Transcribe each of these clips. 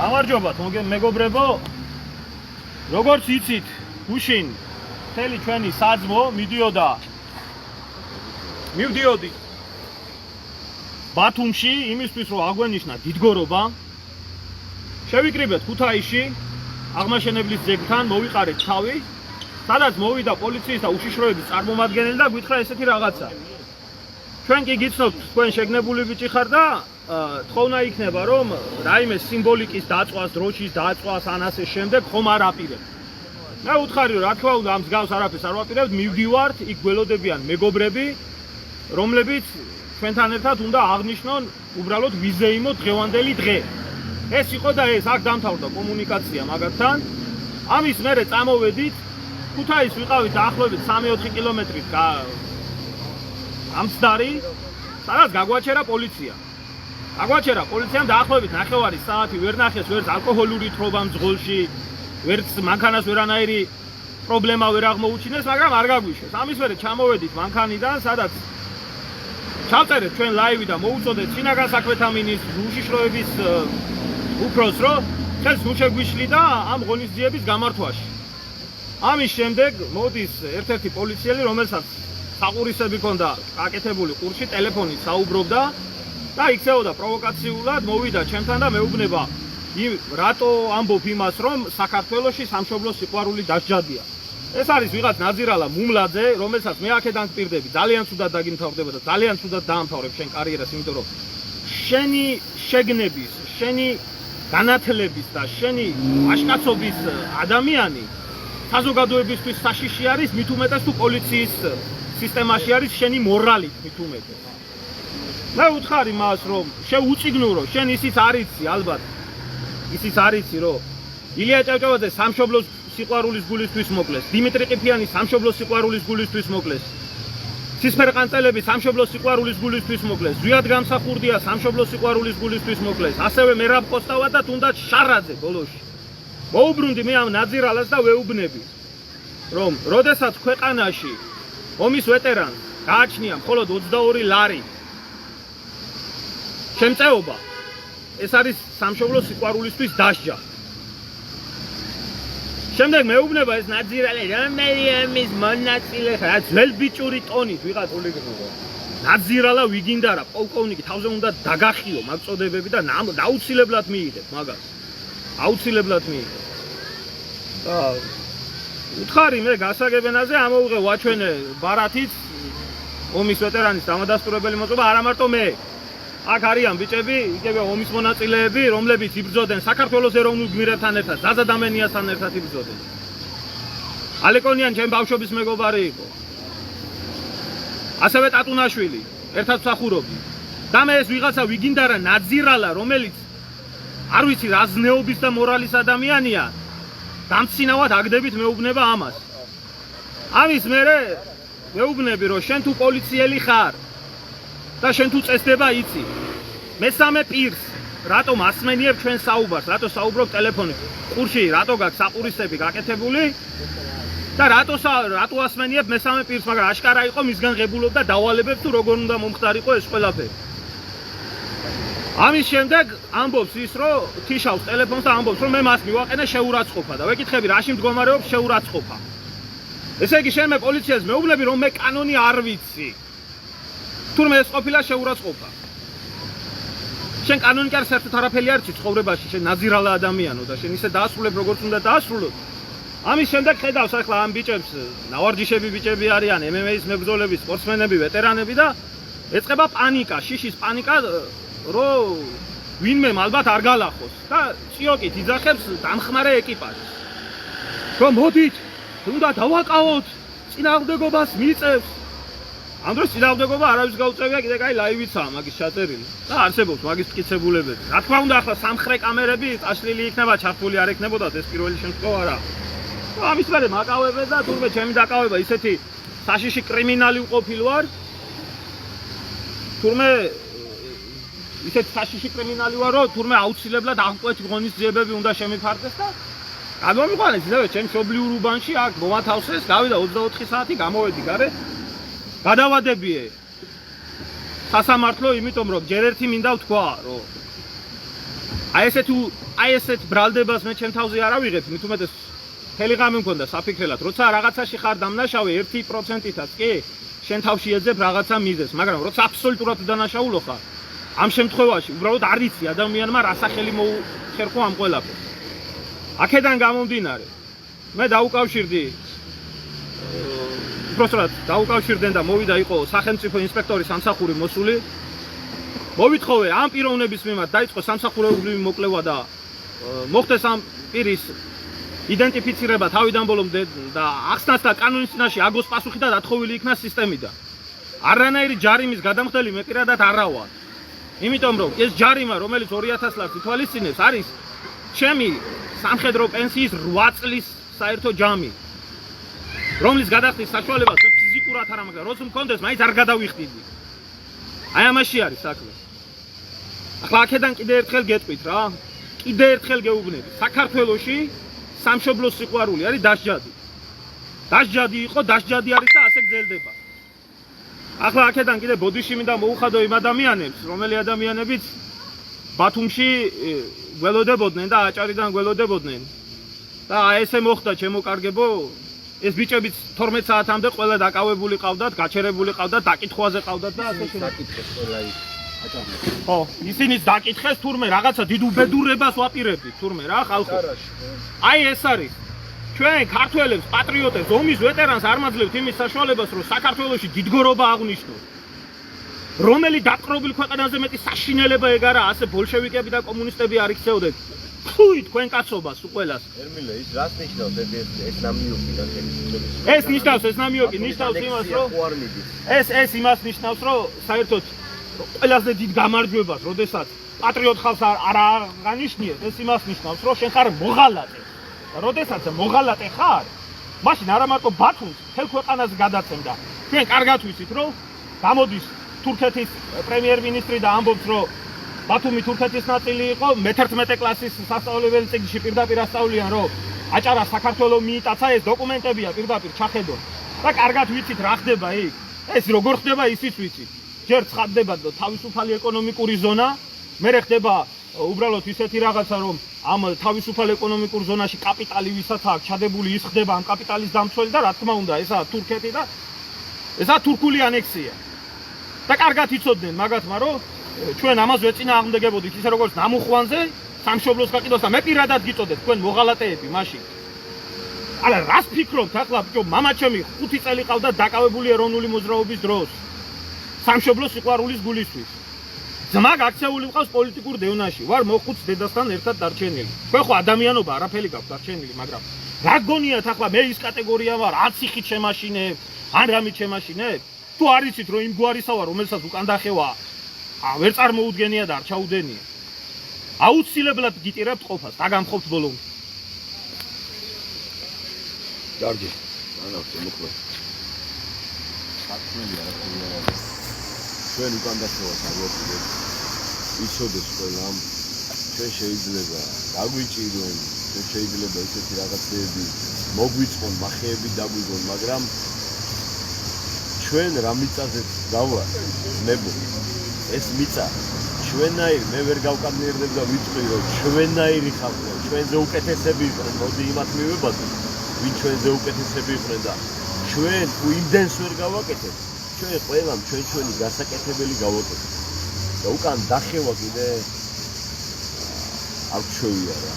გამარჯობათ, მეგობრებო. როგორც იცით, გუშინ მთელი ჩვენი საძმო მივდიოდი ბათუმში იმისთვის, რომ აგვენიშნა დიდგორობა. შევიკრიბეთ ქუთაისში, აღმაშენებლის ძეგლთან, მოვიყარეთ თავი, სადაც მოვიდა პოლიციის და უშიშროების წარმომადგენელი და გითხრა ესეთი რაღაცა. ჩვენ კი გიცნობთ, თქვენ შეგნებული ბიჭი ხარ და თხოვნა იქნება, რომ რაიმე სიმბოლიკის დაწვას, დროშის დაწვას, ან ასე შემდეგ ხომ არ აპირებთ. მე ვუთხარი, რომ რა თქმა უნდა, ამ მსგავს არაფერს არ ვაპირებთ, მივდივართ, იქ გველოდებიან მეგობრები, რომლებიც ჩვენთან ერთად უნდა აღნიშნონ უბრალოდ ვიზეიმო დღევანდელი დღე. ეს იყო და ეს აქ დამთავრდა კომუნიკაცია მაგათთან. ამის მერე წამოვედით, ქუთაისს ვიყავით დაახლოებით 3-4 კილომეტრით ამცდარი, სადაც გაგვაჩერა პოლიცია. გაგვაჩერა პოლიციამ დაახლოებით 9 საათი ვერ ნახეს ვერც ალკოჰოლური თრობა მძღოლში, ვერც მანქანას ვერანაირი პრობლემა ვერ აღმოუჩინეს, მაგრამ არ გაგვიშვეს. ამის მერე ჩამოვედით მანქანიდან, სადაც ჩავწერეთ ჩვენ ლაივი და მოუწოდეთ შინაგან საქმეთა მინისტრს, უშიშროების უფროსს, რომ ხელს ნუ შეგვიშლი და ამ ღონისძიების გამართვაში. ამის შემდეგ მოდის ერთ-ერთი პოლიციელი, რომელსაც საყურისები ჰქონდა გაკეთებული ყურში, ტელეფონით საუბრობდა და იქცეოდა პროვოკაციულად, მოვიდა ჩემთან და მეუბნება, რატო ამბობ იმას, რომ საქართველოში სამშობლოს სიყვარული დასჯადია. ეს არის ვიღაც ნაძირალა მუმლაძე, რომელსაც მე აქედან ვპირდები, ძალიან ცუდად დაგიმთავრდება და ძალიან ცუდად დაამთავრებ შენ კარიერას, იმიტომ რომ შენი შეგნების, შენი განათლების და შენი აშკაცობის ადამიანი საზოგადოებისთვის საშიში არის, მით უმეტეს თუ პოლიციის სისტემაში არის შენი მორალით მით უმეტეს. მე ვუთხარი მას, რომ შეუწიგნურო, შენ ისიც არიცი, ალბათ ისიც არიცი, რომ ილია ჭავჭავაძე სამშობლოს სიყვარულის გულისთვის მოკლეს, დიმიტრი ყიფიანი სამშობლოს სიყვარულის გულისთვის მოკლეს, ცისფერყანწელები სამშობლოს სიყვარულის გულისთვის მოკლეს, ზვიად გამსახურდია სამშობლოს სიყვარულის გულისთვის მოკლეს, ასევე მერაბ კოსტავა და თუნდაც შარაძე ბოლოში. მოუბრუნდი მე ამ ნაძირალას და ვეუბნები, რომ როდესაც ქვეყანაში ომის ვეტერანს გააჩნია მხოლოდ 22 ლარი შემწეობა, ეს არის სამშობლოს სიყვარულისთვის დასჯა. შემდეგ მეუბნება ეს ნაძირალე, რომელი ამის მონაწილე ხარ, ძველ ბიჭური ტონით ვიღაც ულიგნობა. ნაძირალა ვიგინდა რა, პოლკოვნიკი თავზე უნდა დაგახიო მაგ წოდებები და აუცილებლად მიიღებ მაგას. აუცილებლად მიიღებ. და უთხარი მე გასაგებენაზე ამოვიღე ვაჩვენე ბარათიც ომის ვეტერანის დამადასტურებელი მოწვევა, არა მარტო მე. აქ არიან ბიჭები, იგივე ომის მონაწილეები, რომლებიც იბრძოდნენ საქართველოს ეროვნულ გმირებთან ერთად, ზაზა დამენიასთან ერთად იბრძოდნენ. ალეკონიან ჩემ ბავშვობის მეგობარი იყო. ასევე ტატუნაშვილი, ერთად ვსახურობდი. და მე ეს ვიღაცა ვიგინდა რა ნაძირალა, რომელიც არ ვიცი რა ზნეობის და მორალის ადამიანია, დამცინავად აგდებით მეუბნება ამას. ამის მერე მეუბნები, რომ შენ თუ პოლიციელი ხარ და შენ თუ წესდება იცი. მესამე პირს, რატომ ასმენიებ ჩვენ საუბარს, რატო საუბრობ ტელეფონით? ყურში რატო გაქვს საყურისები გაკეთებული და რატო ასმენიებ მესამე პირს, მაგრამ აშკარა იყო მისგან ღებულობ და დავალებებს თუ როგორ უნდა მომხდარიყო ეს ყველაფერი. ამის შემდეგ ამბობს ის, რომ თიშავს ტელეფონს და ამბობს, რომ მე მას მივაყენე შეურაცხყოფა და ვეკითხები, რაში მდგომარეობს შეურაცხყოფა. ესე იგი შენ მე პოლიციას მეუბნები, რომ მე კანონი არ ვიცი. თურმე ეს ყოფილა შეურაცხყოფა. შენ კანონი კი არ საერთოდ არაფერი არ იცი ცხოვრებაში, შენ ნაძირალა ადამიანო და შენ ისე დაასრულებ როგორც უნდა დაასრულოთ. ამის შემდეგ ხედავს ახლა ამ ბიჭებს, ნავარჯიშები ბიჭები არიან, MMA-ის მებრძოლები, სპორტსმენები, ვეტერანები და ეწყება პანიკა, შიშის პანიკა, რომ ვინმე ალბათ არ გალახოს და ციოკით იძახებს დამხმარე ეკიპაჟს. რომ მოდით, უნდა დავაკავოთ, წინააღმდეგობას მიწევს. ამ დროს წინააღმდეგობა არავის გაუწევია, კიდე კაი ლაივიცაა მაგის ჩაწერილი და არსებობს მაგის მტკიცებულებები. რა თქმა უნდა ახლა სამხრე კამერები წაშლილი იქნება, ჩართული არ ექნებოდათ, ეს პირველი შემთხვევა რა. ამის მერე მაკავებე და თურმე ჩემი დაკავება ისეთი საშიში კრიმინალი ვყოფილ ვარ. თურმე ისეთ საშიში კრიმინალი ვარ, რომ თურმე აუცილებლად აღკვეთ ღონისძიებები უნდა შემიფარდეს და გამომიყვანეს ისევე ჩემ მშობლიურ უბანში აქ მომათავსეს, გავიდა 24 საათი, გამოვედი გარეთ. გადავადებიე სასამართლო, იმიტომ რომ ჯერ ერთი მინდა ვთქვა, რომ აი ესე თუ აი ესეთ ბრალდებას მე ჩემ თავზე არ ავიღებ, მით უმეტეს მთელი ღამე მქონდა საფიქრელად, როცა რაღაცაში ხარ დამნაშავე 1%-ითაც კი შენ თავში ეძებ რაღაცა მიზეს, მაგრამ როცა აბსოლუტურად დანაშაულო ხარ, ამ შემთხვევაში უბრალოდ არ იცი ადამიანმა რა სახელი მოუხერხო ამ ყველაფერს. აქედან გამომდინარე, მე დაუკავშირდი უბრალოდ დაუკავშირდნენ და მოვიდა იყო სახელმწიფო ინსპექტორის სამსახური მოსული. მოვითხოვე ამ პიროვნების მიმართ დაიწყო სამსახურეობრივი მოკვლევა და მოხდეს ამ პირის იდენტიფიცირება თავიდან ბოლომდე და ახსნას და კანონის წინაშე აგოს პასუხი და დათხოვილი იქნა სისტემიდან. არანაირი ჯარიმის გადამხდელი მე პირადად არა ვარ. იმიტომ რომ ეს ჯარიმა, რომელიც 2000 ლარს ითვალისწინებს, არის ჩემი სამხედრო პენსიის 8 წლის საერთო ჯამი. რომლის გადახდის საშუალებას მე ფიზიკურად არა, მაგრამ როცა მქონდეს, მაინც არ გადავიხდიდი. აი ამაში არის საქმე. ახლა აქედან კიდე ერთხელ გეტყვით რა. კიდე ერთხელ გეუბნები. საქართველოში სამშობლოს სიყვარული არის დასჯადი. დასჯადი იყო, დასჯადი არის და ასე გრძელდება. ახლა აქედან კიდე ბოდიში მინდა მოუხადო იმ ადამიანებს, რომელი ადამიანებიც ბათუმში გველოდებოდნენ და აჭარიდან გველოდებოდნენ. და ესე მოხდა ჩემო კარგებო, ეს ბიჭებიც 12 საათამდე ყველა დაკავებული ყავდათ, გაჩერებული ყავდათ, დაკითხვაზე ყავდათ და ასე შემდეგ. საკითხეს ყველა ის აჭარბა. ხო, ისინიც დაკითხეს თურმე რაღაცა დიდ უბედურებას ვაპირებდით თურმე რა ხალხო. აი ეს არის. ჩვენ ქართველებს, პატრიოტებს, ომის ვეტერანს არ მაძლევთ იმის საშუალებას, რომ საქართველოში დიდგორობა აღნიშნოს. რომელი დაპყრობილ ქვეყანაზე მეტი საშინელება ეგარა, ასე ბოლშევიკები და კომუნისტები არ იქცეოდნენ. ფუი თქვენ კაცობას უყველას. ერმილე ის რას ნიშნავს ეს ნამიოკი და ხელისუფლების? ეს ნიშნავს ეს ნამიოკი ნიშნავს იმას, რომ ეს იმას ნიშნავს, რომ საერთოდ ყველაზე დიდ გამარჯვებას, როდესაც პატრიოტ ხალხს არ აღანიშნიეთ, ეს იმას ნიშნავს, რომ შენ ხარ მოღალატე. როდესაც მოღალატე ხარ, მაშინ არა მარტო ბათუმს, მთელ ქვეყანას გადაცემდა. ჩვენ კარგად ვიცით, რომ გამოდის თურქეთის პრემიერ-მინისტრი და ამბობს, რომ ბათუმი თურქეთის ნაწილი იყო, მე-11 კლასის სასწავლებელი წიგნში პირდაპირ ასწავლიან, რომ აჭარა საქართველოს მიიტაცა, ეს დოკუმენტებია პირდაპირ ჩახედო. და კარგად ვიცით რა ხდება იქ. ეს როგორ ხდება ისიც ვიცით. ჯერ ცხადდება თავისუფალი ეკონომიკური ზონა, მერე ხდება უბრალოდ ისეთი რაღაცა, რომ ამ თავისუფალ ეკონომიკურ ზონაში კაპიტალი ვისაც აქვს ჩადებული, ის ხდება ამ კაპიტალის დამცველი და რა თქმა უნდა, ესაა თურქეთი და ესაა თურქული ანექსია. და კარგად იცოდნენ მაგათმა, რომ ჩვენ ამას ვეწინააღმდეგებოდით ისე როგორც ნამუხვანზე, სამშობლოს გაყიდვას და მე პირადად გიწოდეთ, თქვენ მოღალატეები მაშინ. არა, რას ფიქრობთ ახლა, ბიჭო, მამაჩემი 5 წელი ყავდა დაკავებული ეროვნული მოძრაობის დროს. სამშობლოს სიყვარულის გულისთვის. ძმა გაქცეული მყავს პოლიტიკურ დევნაში. ვარ მოხუც დედასთან ერთად დარჩენილი. თქვენ ხო ადამიანობა არაფერი გაქვთ დარჩენილი, მაგრამ რა გონიათ ახლა მე ის კატეგორია ვარ, ან ციხით შემაშინებ, ან რამით შემაშინებ? თუ არ იცით რომ იმ გვარისა ვარ, რომელსაც უკან დახევა, ვერ წარმოუდგენია და არ ჩაუდენია. აუცილებლად გიტირებთ ყოფას, დაგამხობთ ბოლომდე. კარგი. ანუ მოკლე. საქმეა რა თქმა ჩვენ უკან დახევას არ ვაპირებთ. იცოდეს ყველამ, ჩვენ შეიძლება გაგვიჭირონ, ჩვენ შეიძლება ესეთი რაღაცეები მოგვიწყონ, მახეები დაგვიგონ, მაგრამ ჩვენ რა მიწაზე გავარ, ნებო. ეს მიწა ჩვენაირი, მე ვერ გავკადნიერდებ და ვიტყვი, რომ ჩვენაირი ხალხი, ჩვენზე უკეთესები იყვნენ, მოდი იმათ მივებადოთ, ვინ ჩვენზე უკეთესები იყვნენ და ჩვენ თუ იმდენს ვერ გავაკეთებთ, ჩვენ ყველამ ჩვენი გასაკეთებელი გავაკეთებთ. და უკან დახევა კიდე არ ჩვევია რა.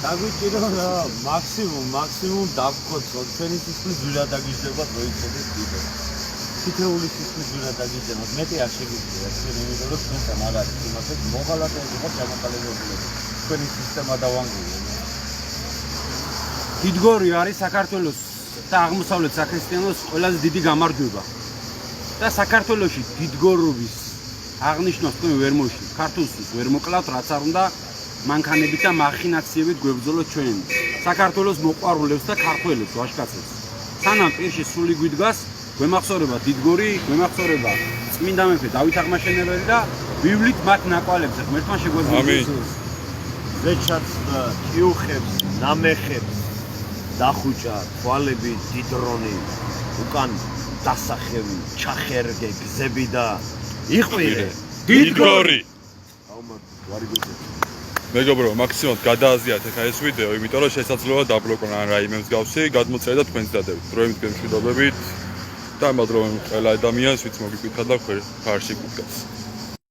დაგვიჭირო რა, მაქსიმუმ დავხოცოთ, ჩვენი სისხლის ძვირად დაგიჟდება, მოიცოდეთ კიდე. თითეული სისხლის ძვირად დაგიჟდება, მეტი არ შეგვიძლია, იმიტომ რომ ჩვენთან არ არის იმათაც მოღალატეები ხარ ჩამოყალიბებული. ჩვენი სისტემა დავანგრიე. დიდგორი არის საქართველოს და აღმოსავლეთ საქრისტიანოს ყველაზე დიდი გამარჯვება. და საქართველოში დიდგორობის აღნიშნავს თქვენ ვერ მოშლით, ქართულს ვერ მოკლავთ, რაც არ უნდა მანქანებით და მახინაციებით გვებრძოლოთ ჩვენ საქართველოს მოყვარულებს და ქართველებს ვაჟკაცებს. სანამ პირში სული გვიდგას, გვემახსოვრება დიდგორი, გვემახსოვრება წმინდა მეფე დავით აღმაშენებელი და ვივლით მათ ნაკვალებზე ღმერთმა შეგვეძლო. ამინ. ზეჩაც და კიუხებს, ნამეხებს დახუჭა თვალები დიდრონი, უკან დასახევი, ჩახერგე, გზები და იყვირე დიდგორი. აუმა ვარიგოზე. მეგობრო, მაქსიმალურად გადააზიარეთ ახლა ეს ვიდეო, იმიტომ რომ შესაძლოა დაბლოკონ ან რაიმე მსგავსი, გადმოწერეთ და თქვენს დადებით. დროებით გემშვიდობებით და ამ დროებით ყველა ადამიანს ვიც მოგიკვითა და ხარში გუდგას.